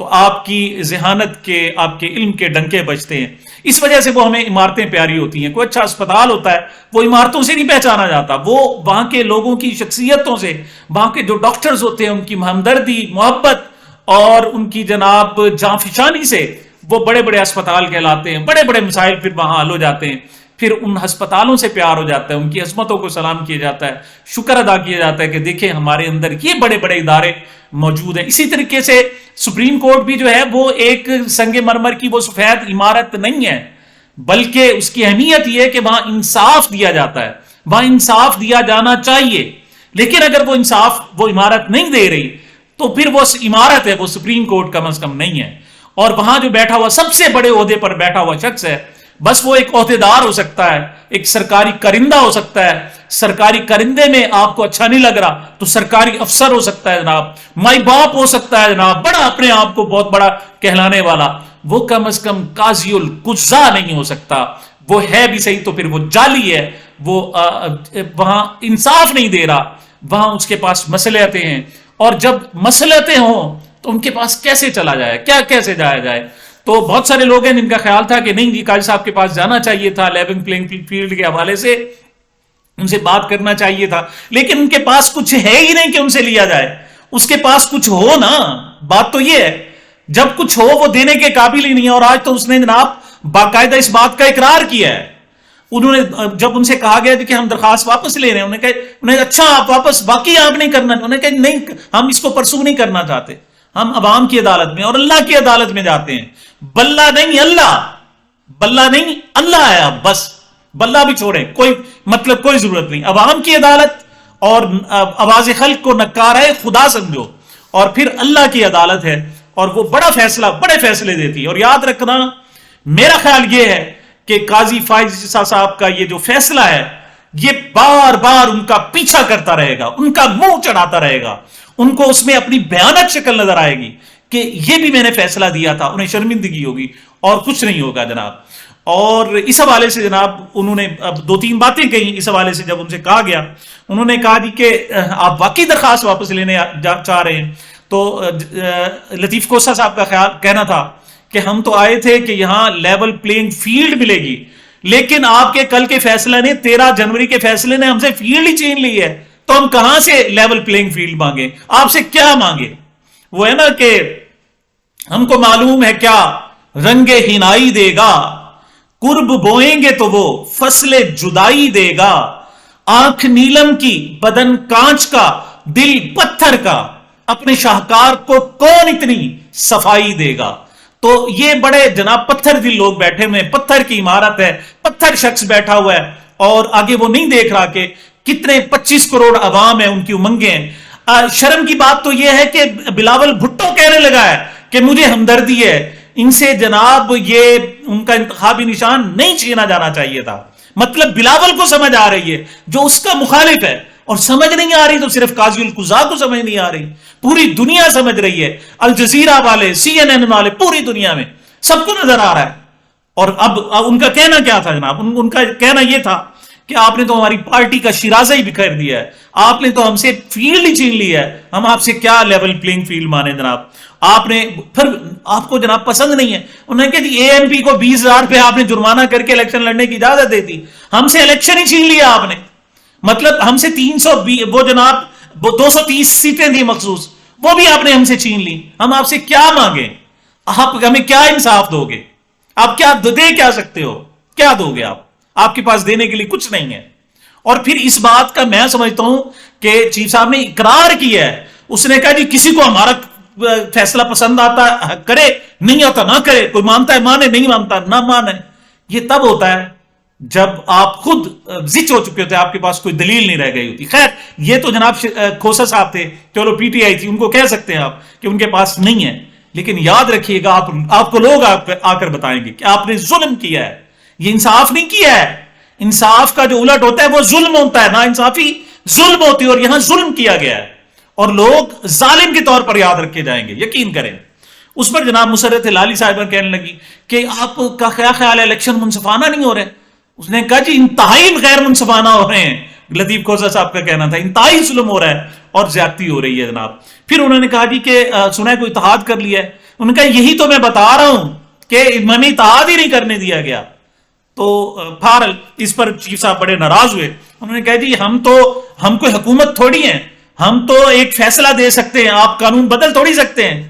تو آپ کی ذہانت کے، آپ کے علم کے ڈنکے بجتے ہیں. اس وجہ سے وہ ہمیں عمارتیں پیاری ہوتی ہیں. کوئی اچھا اسپتال ہوتا ہے وہ عمارتوں سے نہیں پہچانا جاتا، وہ وہاں کے لوگوں کی شخصیتوں سے، وہاں کے جو ڈاکٹرز ہوتے ہیں ان کی ہمدردی، محبت اور ان کی جناب جانفشانی سے وہ بڑے بڑے اسپتال کہلاتے ہیں. بڑے بڑے مسائل پھر وہاں حل ہو جاتے ہیں. پھر ان ہسپتالوں سے پیار ہو جاتا ہے، ان کی عظمتوں کو سلام کیا جاتا ہے، شکر ادا کیا جاتا ہے کہ دیکھیں ہمارے اندر یہ بڑے بڑے ادارے موجود ہیں. اسی طریقے سے سپریم کورٹ بھی جو ہے وہ ایک سنگ مرمر کی وہ سفید عمارت نہیں ہے، بلکہ اس کی اہمیت یہ ہے کہ وہاں انصاف دیا جاتا ہے، وہاں انصاف دیا جانا چاہیے. لیکن اگر وہ انصاف، وہ عمارت نہیں دے رہی تو پھر وہ عمارت ہے، وہ سپریم کورٹ کم از کم نہیں ہے. اور وہاں جو بیٹھا ہوا سب سے بڑے عہدے پر بیٹھا ہوا شخص ہے، بس وہ ایک عہدیدار ہو سکتا ہے، ایک سرکاری کرندہ ہو سکتا ہے. سرکاری کرندے میں آپ کو اچھا نہیں لگ رہا تو سرکاری افسر ہو سکتا ہے جناب، مائی باپ ہو سکتا ہے جناب، بڑا اپنے آپ کو بہت بڑا کہلانے والا. وہ کم از کم قاضی القضا نہیں ہو سکتا. وہ ہے بھی صحیح تو پھر وہ جعلی ہے، وہ وہاں انصاف نہیں دے رہا، وہاں اس کے پاس مصلحتیں ہیں. اور جب مصلحتیں ہوں تو ان کے پاس کیسے چلا جائے، کیا کیسے جایا جائے. تو بہت سارے لوگ ہیں جن کا خیال تھا کہ نہیں جی قاضی صاحب کے پاس جانا چاہیے تھا، لیول پلینگ فیلڈ کے حوالے سے ان سے بات کرنا چاہیے تھا، لیکن ان کے پاس کچھ ہے ہی نہیں کہ ان سے لیا جائے. اس کے پاس کچھ ہو نا، بات تو یہ ہے جب کچھ ہو وہ دینے کے قابل ہی نہیں ہے. اور آج تو اس نے جناب باقاعدہ اس بات کا اقرار کیا ہے. انہوں نے جب ان سے کہا گیا کہ ہم درخواست واپس لے رہے ہیں، انہیں اچھا آپ واپس باقی آپ نہیں کرنا، انہوں نے کہا نہیں ہم اس کو پرسو نہیں کرنا چاہتے، ہم عوام کی عدالت میں اور اللہ کی عدالت میں جاتے ہیں. بلہ نہیں اللہ، بلہ نہیں اللہ ہے. اب بس بلہ بھی چھوڑیں، کوئی مطلب کوئی ضرورت نہیں. عوام کی عدالت اور آواز خلق کو نکارہ خدا سمجھو، اور پھر اللہ کی عدالت ہے اور وہ بڑا فیصلہ، بڑے فیصلے دیتی ہے. اور یاد رکھنا میرا خیال یہ ہے کہ قاضی فائز عیسیٰ صاحب کا یہ جو فیصلہ ہے یہ بار بار ان کا پیچھا کرتا رہے گا، ان کا منہ چڑھاتا رہے گا. ان کو اس میں اپنی بھیانک شکل نظر آئے گی کہ یہ بھی میں نے فیصلہ دیا تھا. انہیں شرمندگی ہوگی اور کچھ نہیں ہوگا جناب. اور اس حوالے سے جناب انہوں نے اب 2-3 باتیں کہیں. اس حوالے سے جب ان سے کہا گیا، انہوں نے کہا جی کہ آپ واقعی درخواست واپس لینے چاہ رہے ہیں. تو لطیف کوسہ صاحب کا کہنا تھا کہ ہم تو آئے تھے کہ یہاں لیول پلینگ فیلڈ ملے گی، لیکن آپ کے کل کے فیصلے نے، 13 جنوری کے فیصلے نے ہم سے فیلڈ ہی چھین لی ہے. تو ہم کہاں سے لیول پلینگ فیلڈ مانگے، آپ سے کیا مانگے. وہ ہے نا کہ ہم کو معلوم ہے کیا رنگ ہنائی دے گا، قرب بوئیں گے تو وہ فصل جدائی دے گا. آنکھ نیلم کی بدن کانچ کا دل پتھر کا، اپنے شاہکار کو کون اتنی صفائی دے گا. تو یہ بڑے جناب پتھر دل لوگ بیٹھے ہوئے، پتھر کی عمارت ہے، پتھر شخص بیٹھا ہوا ہے اور آگے وہ نہیں دیکھ رہا کہ کتنے 25 کروڑ عوام ہیں، ان کی امنگیں ہیں. شرم کی بات تو یہ ہے کہ بلاول بھٹو کہنے لگا ہے کہ مجھے ہمدردی ہے. ان سے جناب یہ ان کا انتخابی نشان نہیں چھینا جانا چاہیے تھا. مطلب بلاول کو سمجھ آ رہی ہے جو اس کا مخالف ہے، اور سمجھ نہیں آ رہی تو صرف قاضی القضا کو سمجھ نہیں آ رہی، پوری دنیا سمجھ رہی ہے. الجزیرہ والے، CNN والے، پوری دنیا میں سب کو نظر آ رہا ہے. اور اب ان کا کہنا کیا تھا جناب؟ ان کا کہنا یہ تھا کہ آپ نے تو ہماری پارٹی کا شیرازہ ہی بکھیر دیا ہے، آپ نے تو ہم سے فیلڈ ہی چھین لی ہے، ہم آپ سے کیا لیول پلینگ فیلڈ مانے جناب. آپ نے پھر آپ کو جناب پسند نہیں ہے، انہوں نے کہا جی ANP کو 20,000 پہ آپ نے جرمانہ کر کے الیکشن لڑنے کی اجازت دے دی، ہم سے الیکشن ہی چھین لیا آپ نے. مطلب ہم سے 320 وہ جناب وہ 230 سیٹیں تھیں مخصوص، وہ بھی آپ نے ہم سے چھین لی. ہم آپ سے کیا مانگیں؟ آپ ہمیں کیا انصاف دو گے؟ آپ کیا دے کیا سکتے ہو؟ کیا دو گے آپ کے پاس دینے کے لیے کچھ نہیں ہے. اور پھر اس بات کا میں سمجھتا ہوں کہ چیف صاحب نے اقرار کیا ہے. اس نے کہا جی کسی کو ہمارا فیصلہ پسند آتا ہے کرے، نہیں آتا نہ کرے، کوئی مانتا ہے مانے، نہیں مانتا نہ مانے. یہ تب ہوتا ہے جب آپ خود زچ ہو چکے ہوتے، آپ کے پاس کوئی دلیل نہیں رہ گئی ہوتی. خیر یہ تو جناب کھوسہ صاحب تھے، چلو PTI تھی، ان کو کہہ سکتے ہیں آپ کہ ان کے پاس نہیں ہے. لیکن یاد رکھیے گا آپ کو لوگ آ کر بتائیں گے کہ آپ نے ظلم کیا ہے، یہ انصاف نہیں کیا ہے. انصاف کا جو الٹ ہوتا ہے وہ ظلم ہوتا ہے، نا انصافی ظلم ہوتی ہے، اور یہاں ظلم کیا گیا ہے اور لوگ ظالم کے طور پر یاد رکھے جائیں گے، یقین کریں. اس پر جناب مسرت لالی صاحبہ کہنے لگی کہ آپ کا کیا خیال ہے الیکشن منصفانہ نہیں ہو رہے؟ اس نے کہا جی انتہائی غیر منصفانہ ہو رہے ہیں. لطیف کوسہ صاحب کا کہنا تھا انتہائی ظلم ہو رہا ہے اور زیادتی ہو رہی ہے جناب. پھر انہوں نے کہا جی کہ سنا ہے کوئی اتحاد کر لیا ہے. انہوں نے کہا یہی تو میں بتا رہا ہوں کہ ہمیں اتحاد ہی نہیں کرنے دیا گیا. تو بہرحال اس پر چیف صاحب بڑے ناراض ہوئے. انہوں نے کہا جی ہم کوئی حکومت تھوڑی ہیں, ہم تو ایک فیصلہ دے سکتے ہیں, آپ قانون بدل تھوڑی سکتے ہیں.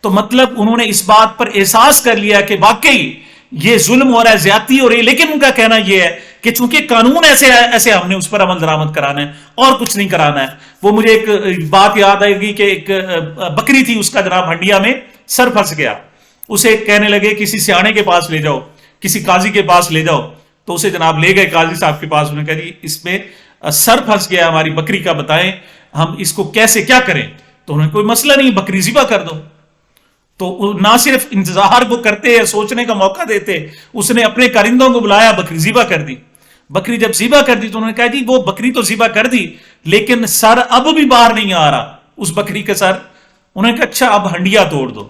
تو مطلب انہوں نے اس بات پر احساس کر لیا کہ واقعی یہ ظلم ہو رہا ہے, زیادتی ہو رہی ہے, لیکن ان کا کہنا یہ ہے کہ چونکہ قانون ایسے ہم نے اس پر عمل درآمد کرانا ہے اور کچھ نہیں کرانا ہے. وہ مجھے ایک بات یاد آئے گی کہ ایک بکری تھی, اس کا جناب ہنڈیا میں سر پھنس گیا. اسے کہنے لگے کسی سیانے کے پاس لے جاؤ, کسی قاضی کے پاس لے جاؤ. تو اسے جناب لے گئے قاضی صاحب کے پاس. انہوں نے کہا جی اس میں سر پھنس گیا ہماری بکری کا, بتائیں ہم اس کو کیسے کیا کریں. تو انہوں نے کوئی مسئلہ نہیں, بکری ذبح کر دو. تو نہ صرف انتظار کو کرتے یا سوچنے کا موقع دیتے, اس نے اپنے کارندوں کو بلایا, بکری ذبح کر دی. بکری جب ذبح کر دی تو انہوں نے کہا جی وہ بکری تو ذبح کر دی لیکن سر اب بھی باہر نہیں آ رہا, اس بکری کا سر. انہوں نے کہا اچھا اب ہنڈیا توڑ دو.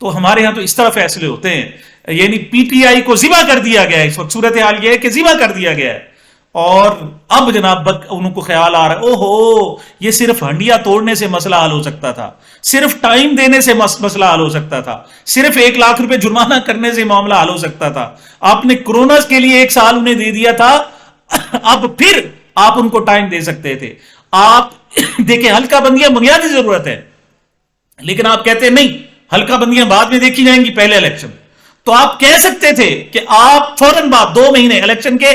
تو ہمارے ہاں تو اس طرح فیصلے ہوتے ہیں, یعنی پی ٹی آئی کو ذبح کر دیا گیا ہے. اس وقت صورتحال یہ ہے کہ ذبح کر دیا گیا ہے, اور اب جناب ان کو خیال آ رہا ہے او ہو یہ صرف ہنڈیا توڑنے سے مسئلہ حل ہو سکتا تھا, صرف ٹائم دینے سے مسئلہ حل ہو سکتا تھا, صرف 1 لاکھ روپے جرمانہ کرنے سے معاملہ حل ہو سکتا تھا. آپ نے کورونا کے لیے 1 سال انہیں دے دیا تھا, اب پھر آپ ان کو ٹائم دے سکتے تھے. آپ دیکھیں حلقہ بندیاں بنیادی ضرورت ہے, لیکن آپ کہتے ہیں نہیں حلقہ بندیاں بعد میں دیکھی جائیں گی, پہلے الیکشن. تو آپ کہہ سکتے تھے کہ آپ فوراً بعد 2 مہینے الیکشن کے,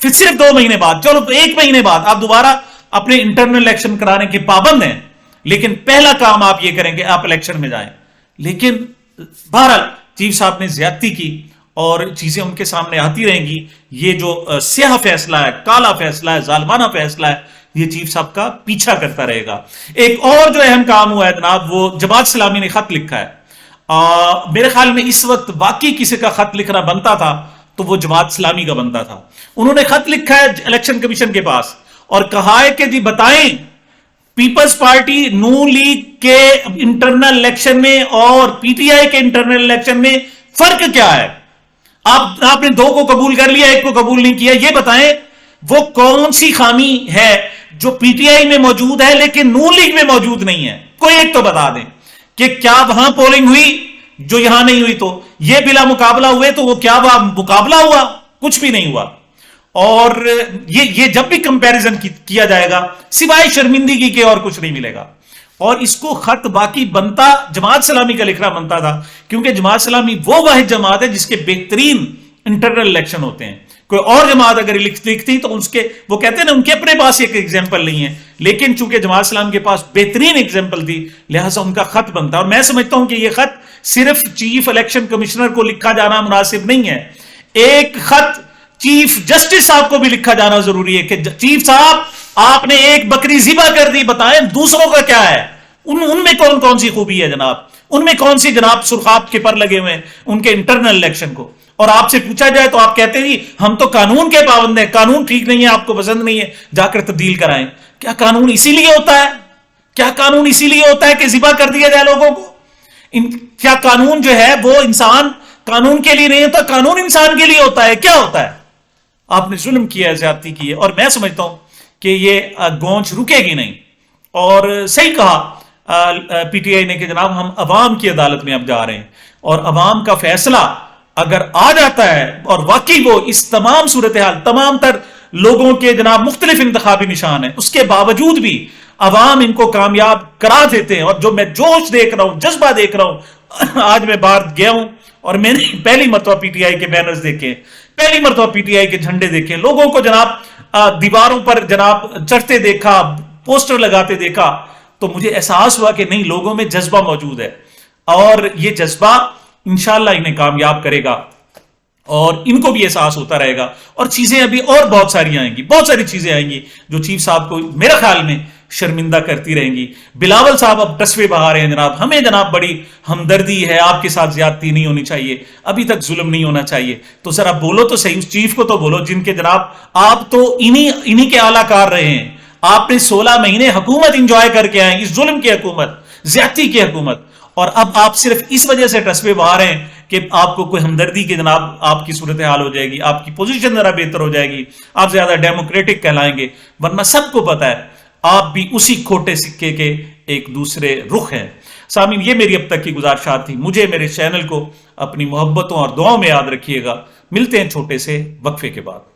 پھر صرف 2 مہینے بعد, چلو 1 مہینے بعد آپ دوبارہ اپنے انٹرنل الیکشن کرانے کے پابند ہیں, لیکن پہلا کام آپ یہ کریں کہ آپ الیکشن میں جائیں. لیکن بہرحال چیف صاحب نے زیادتی کی اور چیزیں ان کے سامنے آتی رہیں گی. یہ جو سیاہ فیصلہ ہے, کالا فیصلہ ہے, ظالمانہ فیصلہ ہے, یہ چیف صاحب کا پیچھا کرتا رہے گا. ایک اور جو اہم کام ہوا ہے جناب, وہ جماعت اسلامی نے خط لکھا ہے. میرے خیال میں اس وقت باقی کسی کا خط لکھنا بنتا تھا تو وہ جماعت اسلامی کا بنتا تھا. انہوں نے خط لکھا ہے الیکشن کمیشن کے پاس اور کہا ہے کہ جی بتائیں پیپلز پارٹی نون لیگ کے انٹرنل الیکشن میں اور پی ٹی آئی کے انٹرنل الیکشن میں فرق کیا ہے. آپ نے 2 کو قبول کر لیا, 1 کو قبول نہیں کیا. یہ بتائیں وہ کون سی خامی ہے جو پی ٹی آئی میں موجود ہے لیکن نون لیگ میں موجود نہیں ہے. کوئی ایک تو بتا دیں کہ کیا وہاں پولنگ ہوئی جو یہاں نہیں ہوئی, تو یہ بلا مقابلہ ہوئے تو وہ کیا مقابلہ ہوا, کچھ بھی نہیں ہوا. اور یہ جب بھی کمپیریزن کیا جائے گا سوائے شرمندگی کے اور کچھ نہیں ملے گا. اور اس کو خط باقی بنتا جماعت اسلامی کا لکھنا بنتا تھا, کیونکہ جماعت اسلامی وہ واحد جماعت ہے جس کے بہترین انٹرنل الیکشن ہوتے ہیں. کوئی اور جماعت اگر لکھتی تو اس کے وہ کہتے ہیں نا ان کے اپنے پاس ایک ایگزامپل نہیں ہے, لیکن چونکہ جماعت اسلام کے پاس بہترین ایگزامپل تھی لہٰذا ان کا خط بنتا. اور میں سمجھتا ہوں کہ یہ خط صرف چیف الیکشن کمشنر کو لکھا جانا مناسب نہیں ہے, ایک خط چیف جسٹس صاحب کو بھی لکھا جانا ضروری ہے کہ چیف صاحب آپ نے ایک بکری ذبح کر دی, بتائیں دوسروں کا کیا ہے, ان میں کون کون سی خوبی ہے جناب, ان میں کون سی جناب سرخاب کے پر لگے ہوئے ہیں ان کے انٹرنل الیکشن کو. اور آپ سے پوچھا جائے تو آپ کہتے ہیں جی ہم تو قانون کے پابند ہیں, قانون ٹھیک نہیں ہے, آپ کو پسند نہیں ہے, جا کر تبدیل کرائیں. کیا قانون اسی لیے ہوتا ہے, کیا قانون اسی لیے ہوتا ہے کہ ذبح کر دیا جائے لوگوں کو؟ کیا قانون جو ہے وہ انسان قانون کے لیے نہیں ہوتا, قانون انسان کے لیے ہوتا ہے؟ کیا ہوتا ہے؟ آپ نے ظلم کیا ہے, زیادتی کی ہے, اور میں سمجھتا ہوں کہ یہ گونج رکے گی نہیں. اور صحیح کہا پی ٹی آئی نے کہ جناب ہم عوام کی عدالت میں اب جا رہے ہیں, اور عوام کا فیصلہ اگر آ جاتا ہے اور واقعی وہ اس تمام صورتحال تمام تر لوگوں کے جناب مختلف انتخابی نشان ہیں, اس کے باوجود بھی عوام ان کو کامیاب کرا دیتے ہیں. اور جو میں جوش دیکھ رہا ہوں, جذبہ دیکھ رہا ہوں, آج میں باہر گیا ہوں اور میں نے پہلی مرتبہ پی ٹی آئی کے بینرز دیکھے, پہلی مرتبہ پی ٹی آئی کے جھنڈے دیکھے, لوگوں کو جناب دیواروں پر جناب چڑھتے دیکھا, پوسٹر لگاتے دیکھا, تو مجھے احساس ہوا کہ نہیں لوگوں میں جذبہ موجود ہے, اور یہ جذبہ انشاءاللہ انہیں کامیاب کرے گا, اور ان کو بھی احساس ہوتا رہے گا. اور چیزیں ابھی اور بہت ساری آئیں گی, بہت ساری چیزیں آئیں گی جو چیف صاحب کو میرے خیال میں شرمندہ کرتی رہیں گی. بلاول صاحب اب ٹسوے بہا رہے ہیں جناب, ہمیں جناب بڑی ہمدردی ہے, آپ کے ساتھ زیادتی نہیں ہونی چاہیے, ابھی تک ظلم نہیں ہونا چاہیے. تو ذرا بولو تو صحیح, اس چیف کو تو بولو جن کے جناب آپ تو انہی کے اعلیٰ کار رہے ہیں. آپ نے 16 مہینے حکومت انجوائے کر کے آئے, اس ظلم کی حکومت, زیادتی کی حکومت, اور اب آپ صرف اس وجہ سے ٹسوے بہا رہے ہیں کہ آپ کو کوئی ہمدردی کی جناب آپ کی صورتحال ہو جائے گی, آپ کی پوزیشن ذرا بہتر ہو جائے گی, آپ زیادہ ڈیموکریٹک کہلائیں گے. ورنہ سب کو پتا ہے آپ بھی اسی کھوٹے سکے کے ایک دوسرے رخ ہیں. سامعین، یہ میری اب تک کی گزارشات تھی. مجھے میرے چینل کو اپنی محبتوں اور دعاؤں میں یاد رکھیے گا. ملتے ہیں چھوٹے سے وقفے کے بعد.